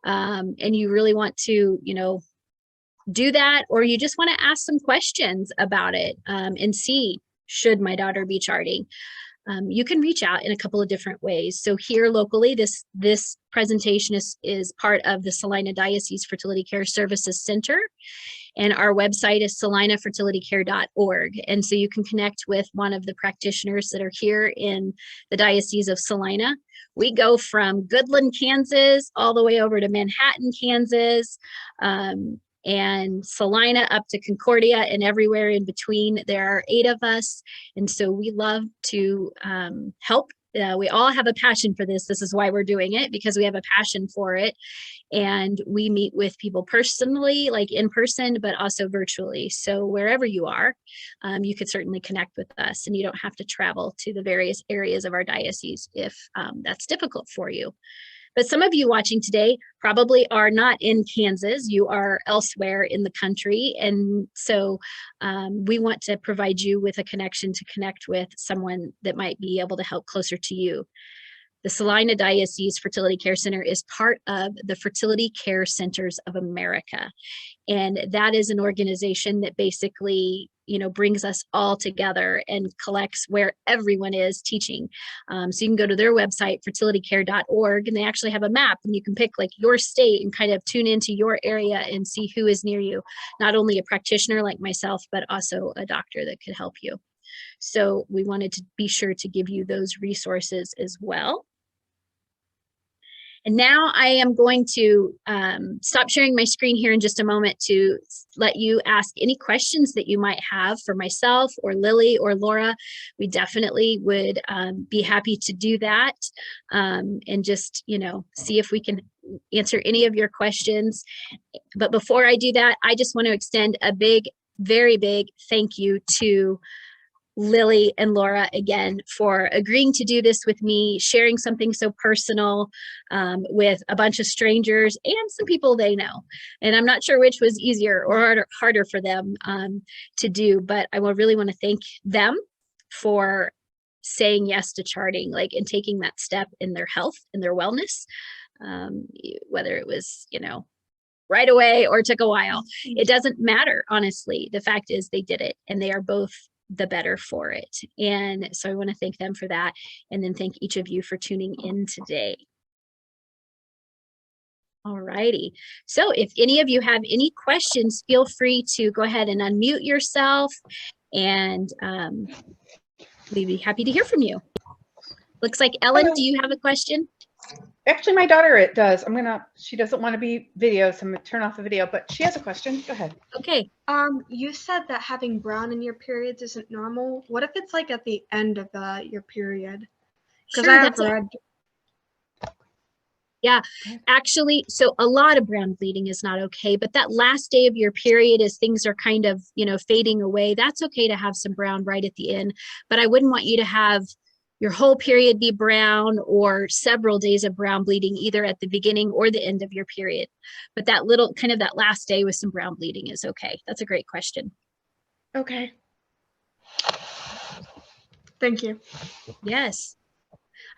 And you really want to, do that, or you just want to ask some questions about it, and see, should my daughter be charting? You can reach out in a couple of different ways. So here locally, this presentation is part of the Salina Diocese Fertility Care Services Center. And our website is salinafertilitycare.org. And so you can connect with one of the practitioners that are here in the Diocese of Salina. We go from Goodland, Kansas, all the way over to Manhattan, Kansas, and Salina up to Concordia and everywhere in between. There are 8 of us. And so we love to help. We all have a passion for this. This is why we're doing it, because we have a passion for it. And we meet with people personally, like in person, but also virtually. So wherever you are, you could certainly connect with us, and you don't have to travel to the various areas of our diocese if that's difficult for you. But some of you watching today probably are not in Kansas. You are elsewhere in the country. And so we want to provide you with a connection to connect with someone that might be able to help closer to you. The Salina Diocese Fertility Care Center is part of the Fertility Care Centers of America. And that is an organization that basically, brings us all together and collects where everyone is teaching. So you can go to their website, fertilitycare.org, and they actually have a map, and you can pick like your state and kind of tune into your area and see who is near you. Not only a practitioner like myself, but also a doctor that could help you. So we wanted to be sure to give you those resources as well. And now I am going to stop sharing my screen here in just a moment to let you ask any questions that you might have for myself or Lily or Laura. We definitely would be happy to do that, and just, see if we can answer any of your questions. But before I do that, I just want to extend a big, very big thank you to Lily and Laura again for agreeing to do this with me, sharing something so personal with a bunch of strangers and some people they know. And I'm not sure which was easier or harder for them to do, but I will really want to thank them for saying yes to charting, like, and taking that step in their health and their wellness, whether it was, right away or took a while. It doesn't matter, honestly. The fact is they did it, and they are both the better for it. And so I want to thank them for that, and then thank each of you for tuning in today. All righty. So if any of you have any questions, feel free to go ahead and unmute yourself, and we'd be happy to hear from you. Looks like Ellen, Hello. do you have a question? Actually, my daughter, it does. She doesn't want to be video, so I'm gonna turn off the video, but she has a question. Go ahead. Okay. You said that having brown in your periods isn't normal. What if it's like at the end of your period? Because Sure, I have that's read. Yeah, actually, so a lot of brown bleeding is not okay, but that last day of your period, as things are kind of, fading away, that's okay to have some brown right at the end. But I wouldn't want you to have your whole period be brown or several days of brown bleeding, either at the beginning or the end of your period. But that little kind of that last day with some brown bleeding is okay. That's a great question. Okay. Thank you. Yes.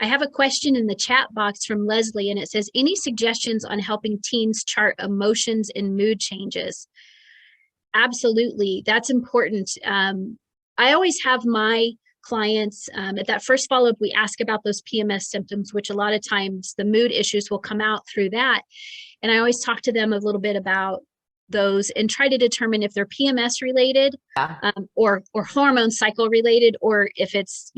I have a question in the chat box from Leslie, and it says, any suggestions on helping teens chart emotions and mood changes? Absolutely. That's important. I always have my clients at that first follow-up, we ask about those PMS symptoms, which a lot of times the mood issues will come out through that. And I always talk to them a little bit about those and try to determine if they're PMS related or hormone cycle related, or if it's,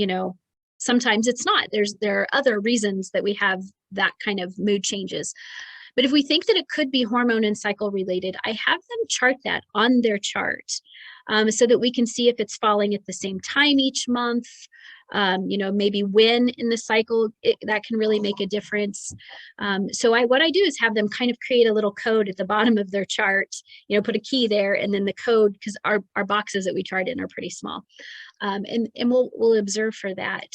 sometimes it's not. There are other reasons that we have that kind of mood changes. But if we think that it could be hormone and cycle related, I have them chart that on their chart so that we can see if it's falling at the same time each month, maybe when in the cycle, that can really make a difference. So what I do is have them kind of create a little code at the bottom of their chart, put a key there, and then the code, because our boxes that we chart in are pretty small. And we'll observe for that.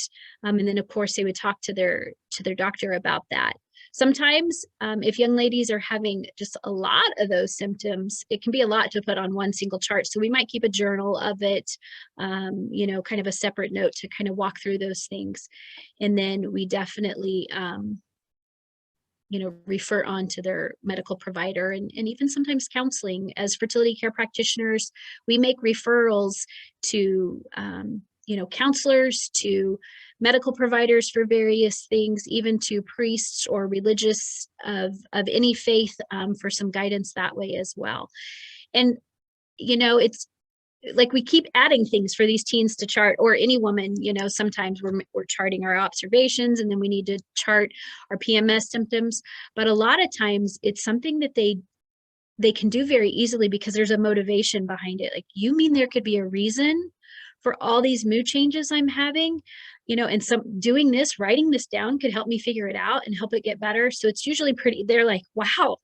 And then of course they would talk to their doctor about that. Sometimes if young ladies are having just a lot of those symptoms, it can be a lot to put on one single chart. So we might keep a journal of it, kind of a separate note to kind of walk through those things. And then we definitely, refer on to their medical provider and even sometimes counseling. As fertility care practitioners, we make referrals to, counselors, to medical providers for various things, even to priests or religious of any faith for some guidance that way as well. And, it's like we keep adding things for these teens to chart, or any woman, sometimes we're charting our observations, and then we need to chart our PMS symptoms. But a lot of times it's something that they can do very easily because there's a motivation behind it. Like, you mean there could be a reason for all these mood changes I'm having, and doing this, writing this down could help me figure it out and help it get better. So it's usually they're like, wow,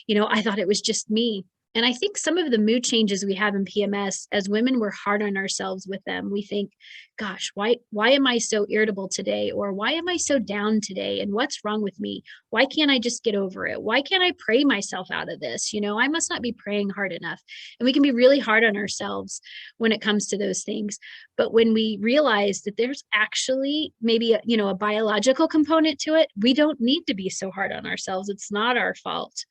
I thought it was just me. And I think some of the mood changes we have in PMS, as women, we're hard on ourselves with them. We think, gosh, why am I so irritable today? Or why am I so down today? And what's wrong with me? Why can't I just get over it? Why can't I pray myself out of this? I must not be praying hard enough. And we can be really hard on ourselves when it comes to those things. But when we realize that there's actually maybe a biological component to it, we don't need to be so hard on ourselves. It's not our fault.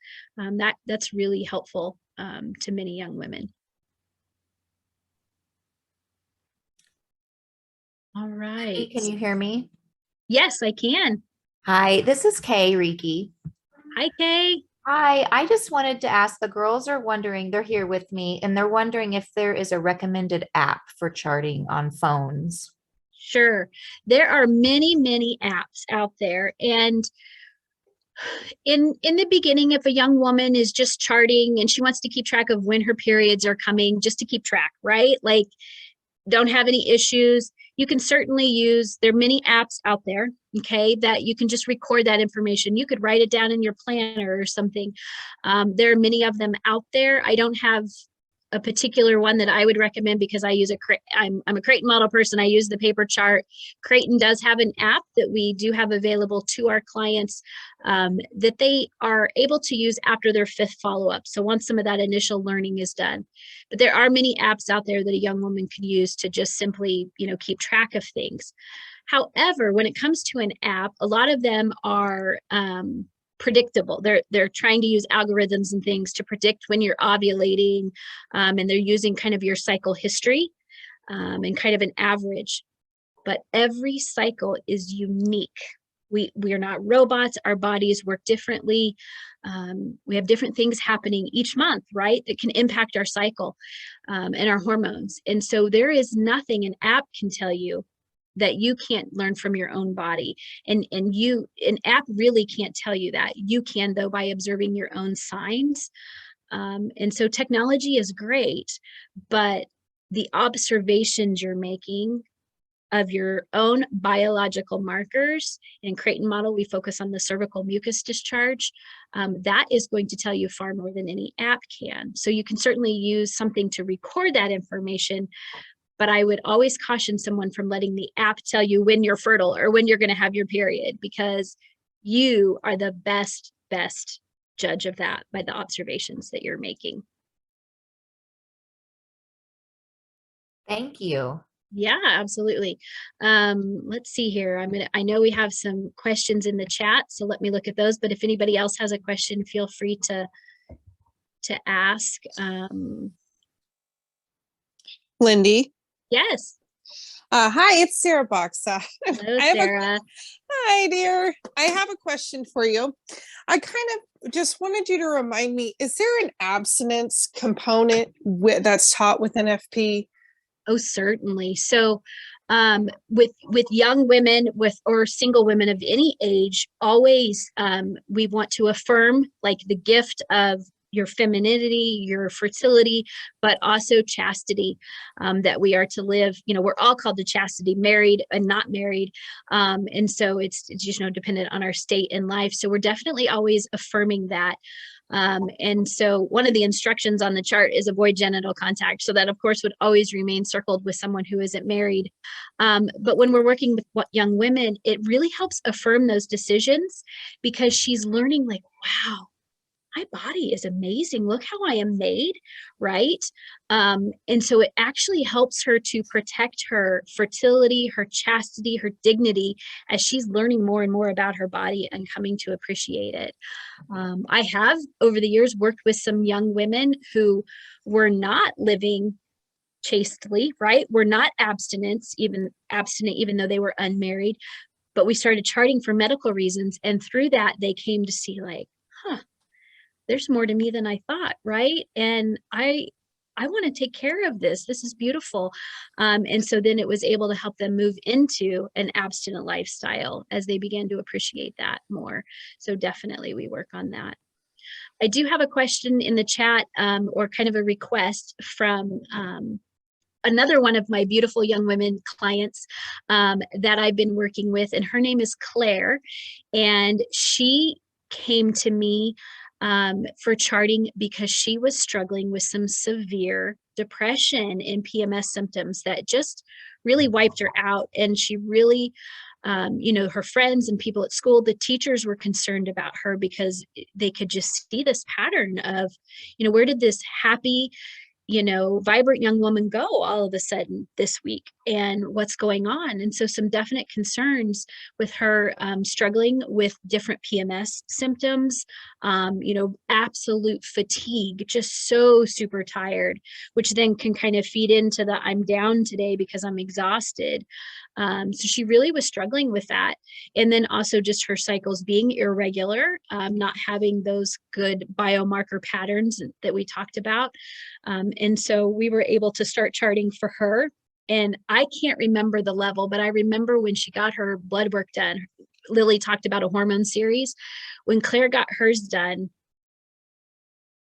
That's really helpful to many young women. All right. Hey, can you hear me? Yes, I can. Hi, this is Kay Reiki. Hi, Kay. Hi, I just wanted to ask, the girls are wondering, they're here with me, and they're wondering if there is a recommended app for charting on phones. Sure. There are many, many apps out there. And in the beginning, if a young woman is just charting and she wants to keep track of when her periods are coming, just to keep track, right? Like, don't have any issues, you can certainly there are many apps out there, okay, that you can just record that information. You could write it down in your planner or something. There are many of them out there. I don't have a particular one that I would recommend, because I use I'm a Creighton model person. I use the paper chart. Creighton does have an app that we do have available to our clients that they are able to use after their 5th follow-up. So once some of that initial learning is done. But there are many apps out there that a young woman can use to just simply, keep track of things. However, when it comes to an app, a lot of them are predictable. They're trying to use algorithms and things to predict when you're ovulating, and they're using kind of your cycle history and kind of an average. But every cycle is unique. We are not robots. Our bodies work differently. We have different things happening each month, right, that can impact our cycle and our hormones. And so there is nothing an app can tell you that you can't learn from your own body. And an app really can't tell you that. You can, though, by observing your own signs. And so technology is great, but the observations you're making of your own biological markers, in Creighton model, we focus on the cervical mucus discharge. That is going to tell you far more than any app can. So you can certainly use something to record that information, but I would always caution someone from letting the app tell you when you're fertile or when you're going to have your period, because you are the best judge of that by the observations that you're making. Thank you. Yeah, absolutely. Let's see here. I know we have some questions in the chat, so let me look at those. But if anybody else has a question, feel free to ask. Lindy. Yes. Hi, it's Sarah Boxa. Hello, Sarah. Hi, dear. I have a question for you. I kind of just wanted you to remind me, is there an abstinence component that's taught with NFP? Oh, certainly. So with young women or single women of any age, always we want to affirm like the gift of your femininity, your fertility, but also chastity, that we are to live. We're all called to chastity, married and not married. And so it's dependent on our state in life. So we're definitely always affirming that. And so one of the instructions on the chart is avoid genital contact. So that, of course, would always remain circled with someone who isn't married. But when we're working with young women, it really helps affirm those decisions, because she's learning like, wow, my body is amazing. Look how I am made, right? And so it actually helps her to protect her fertility, her chastity, her dignity, as she's learning more and more about her body and coming to appreciate it. I have, over the years, worked with some young women who were not living chastely, right? Were not abstinent, even though they were unmarried. But we started charting for medical reasons. And through that, they came to see like, there's more to me than I thought, right? And I want to take care of this. This is beautiful. And so then it was able to help them move into an abstinent lifestyle as they began to appreciate that more. So definitely we work on that. I do have a question in the chat, or kind of a request from another one of my beautiful young women clients that I've been working with, and her name is Claire, and she came to me for charting because she was struggling with some severe depression and PMS symptoms that just really wiped her out. And she really, her friends and people at school, the teachers were concerned about her because they could just see this pattern of, where did this happy, vibrant young woman go all of a sudden this week, and what's going on? And so some definite concerns with her struggling with different PMS symptoms, absolute fatigue, just so super tired, which then can kind of feed into the I'm down today because I'm exhausted. So she really was struggling with that. And then also just her cycles being irregular, not having those good biomarker patterns that we talked about. And so we were able to start charting for her. And I can't remember the level, but I remember when she got her blood work done, Lily talked about a hormone series. When Claire got hers done,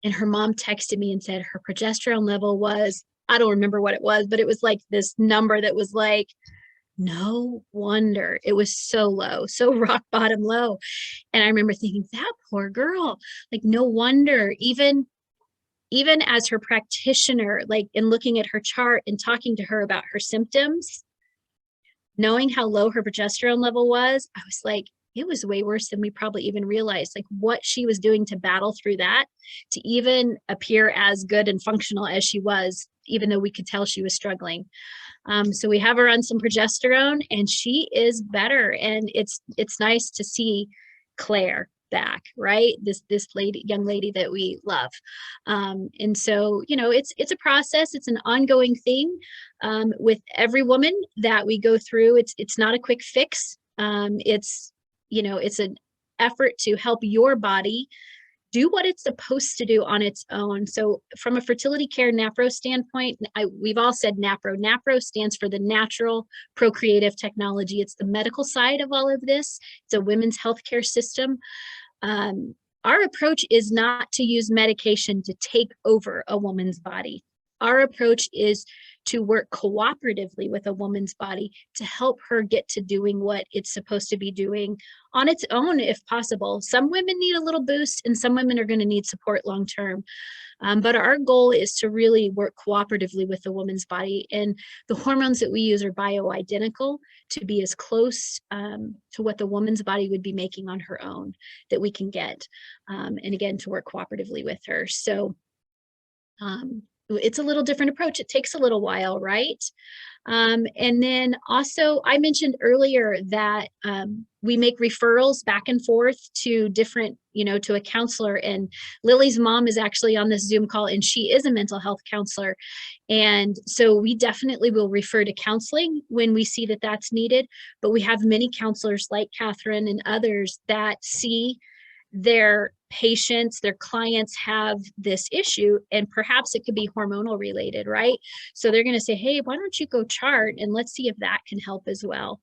and her mom texted me and said her progesterone level was, I don't remember what it was, but it was like this number that was like, no wonder. It was so low, so rock bottom low. And I remember thinking, that poor girl, like, no wonder, even even as her practitioner, like in looking at her chart and talking to her about her symptoms, knowing how low her progesterone level was, I was like, it was way worse than we probably even realized, like what she was doing to battle through that, to even appear as good and functional as she was, even though we could tell she was struggling. So we have her on some progesterone and she is better. And it's nice to see Claire back, right? This young lady that we love. And so, you know, it's a process. It's an ongoing thing with every woman that we go through. It's not a quick fix. It's, you know, it's an effort to help your body do what it's supposed to do on its own. So from a fertility care NAPRO standpoint, we've all said NAPRO. NAPRO stands for the Natural Procreative Technology. It's the medical side of all of this. It's a women's healthcare system. Our approach is not to use medication to take over a woman's body. Our approach is to work cooperatively with a woman's body to help her get to doing what it's supposed to be doing on its own, if possible. Some women need a little boost and some women are going to need support long term. But our goal is to really work cooperatively with the woman's body. And the hormones that we use are bioidentical to be as close to what the woman's body would be making on her own that we can get. And again, to work cooperatively with her. So it's a little different approach. It takes a little while, right? And then also, I mentioned earlier that we make referrals back and forth to different, you know, to a counselor. And Lily's mom is actually on this Zoom call, and she is a mental health counselor. And so we definitely will refer to counseling when we see that that's needed. But we have many counselors like Catherine and others that see their patients, their clients have this issue, and perhaps it could be hormonal related, right? So they're going to say, hey, why don't you go chart and let's see if that can help as well.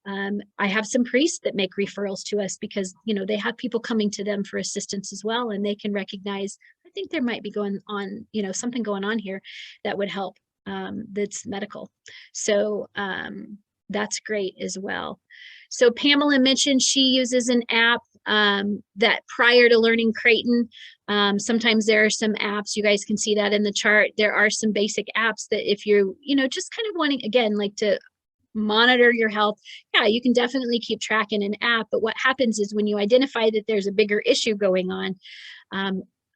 I have some priests that make referrals to us because, you know, they have people coming to them for assistance as well, and they can recognize, I think there might be going on, you know, something going on here that would help, that's medical. So that's great as well. So Pamela mentioned she uses an app that prior to learning Creighton, sometimes there are some apps, you guys can see that in the chart. There are some basic apps that if you're, you know, just kind of wanting, again, like to monitor your health, yeah, you can definitely keep track in an app. But what happens is when you identify that there's a bigger issue going on,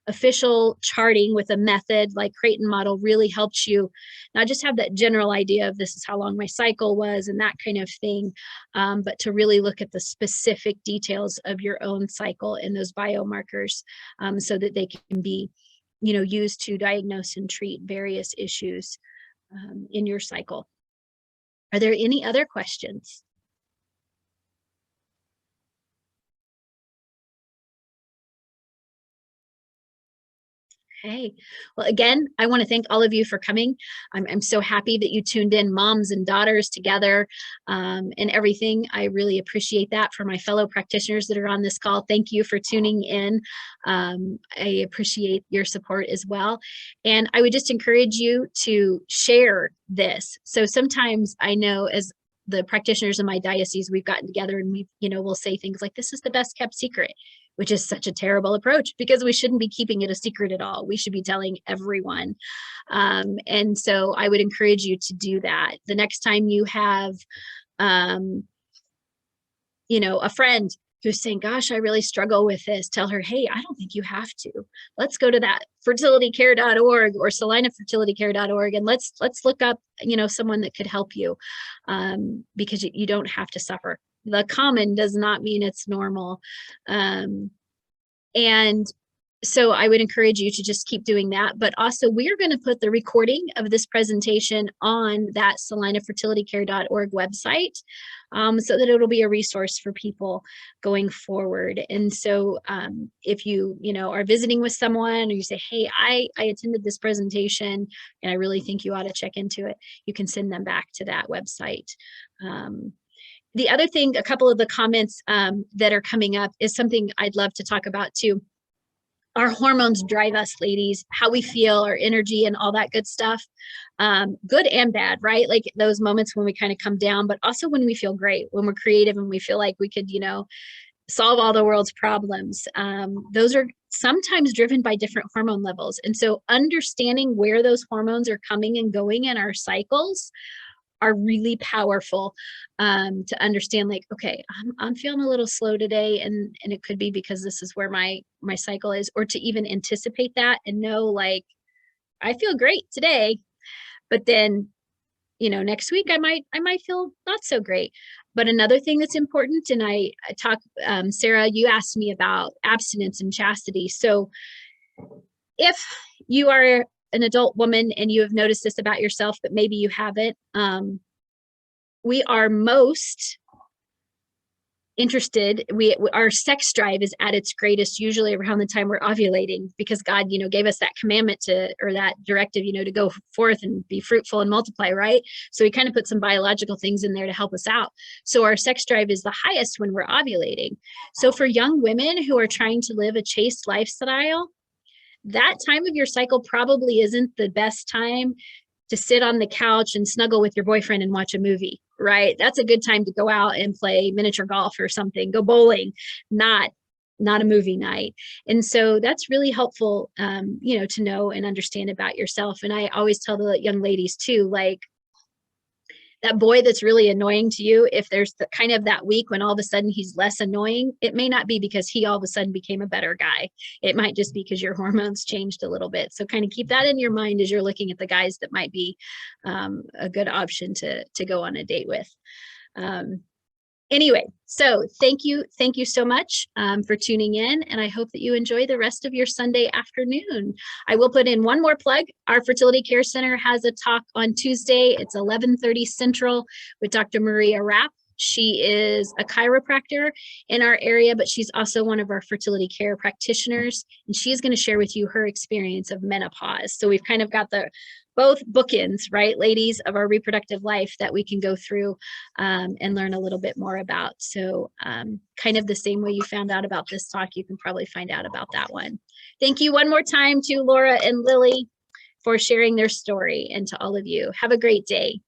official charting with a method like Creighton model really helps you not just have that general idea of this is how long my cycle was and that kind of thing, but to really look at the specific details of your own cycle and those biomarkers so that they can be, you know, used to diagnose and treat various issues in your cycle. Are there any other questions? Okay. Well, again, I want to thank all of you for coming. I'm so happy that you tuned in, moms and daughters together and everything. I really appreciate that. For my fellow practitioners that are on this call, thank you for tuning in. I appreciate your support as well. And I would just encourage you to share this. So sometimes I know as the practitioners in my diocese, we've gotten together and we, you know, we'll say things like, this is the best kept secret, which is such a terrible approach because we shouldn't be keeping it a secret at all. We should be telling everyone. And so I would encourage you to do that. The next time you have, you know, a friend who's saying, gosh, I really struggle with this, tell her, hey, I don't think you have to. Let's go to that fertilitycare.org or salinafertilitycare.org and let's look up, you know, someone that could help you because you don't have to suffer. The common does not mean it's normal. And so I would encourage you to just keep doing that. But also we're going to put the recording of this presentation on that salinafertilitycare.org website so that it'll be a resource for people going forward. And so if you know, are visiting with someone or you say, hey, I attended this presentation and I really think you ought to check into it, you can send them back to that website. The other thing, a couple of the comments that are coming up is something I'd love to talk about too. Our hormones drive us, ladies, how we feel, our energy and all that good stuff, good and bad, right? Like those moments when we kind of come down, but also when we feel great, when we're creative and we feel like we could, you know, solve all the world's problems. Those are sometimes driven by different hormone levels. And so understanding where those hormones are coming and going in our cycles are really powerful, to understand, like, okay, I'm feeling a little slow today, and it could be because this is where my cycle is, or to even anticipate that and know, like, I feel great today, but then, next week I might feel not so great. But another thing that's important, and I talk, Sarah, you asked me about abstinence and chastity. So if you are an adult woman and you have noticed this about yourself, but maybe you haven't, we are most interested, our sex drive is at its greatest usually around the time we're ovulating, because God, gave us that commandment or that directive, to go forth and be fruitful and multiply, right? So he kind of put some biological things in there to help us out. So our sex drive is the highest when we're ovulating. So for young women who are trying to live a chaste lifestyle, that time of your cycle probably isn't the best time to sit on the couch and snuggle with your boyfriend and watch a movie, right? That's a good time to go out and play miniature golf or something, go bowling, not a movie night. And so that's really helpful, to know and understand about yourself. And I always tell the young ladies too, like, that boy that's really annoying to you, if there's kind of that week when all of a sudden he's less annoying, it may not be because he all of a sudden became a better guy. It might just be because your hormones changed a little bit. So kind of keep that in your mind as you're looking at the guys that might be a good option to go on a date with. Anyway, so thank you so much for tuning in, and I hope that you enjoy the rest of your Sunday afternoon. I will put in one more plug. Our Fertility Care Center has a talk on Tuesday. It's 11:30 Central with Dr. Maria Rapp. She is a chiropractor in our area, but she's also one of our fertility care practitioners, and she's going to share with you her experience of menopause. So we've kind of got both bookends, right, ladies, of our reproductive life that we can go through and learn a little bit more about. So kind of the same way you found out about this talk, you can probably find out about that one. Thank you one more time to Laura and Lily for sharing their story, and to all of you. Have a great day.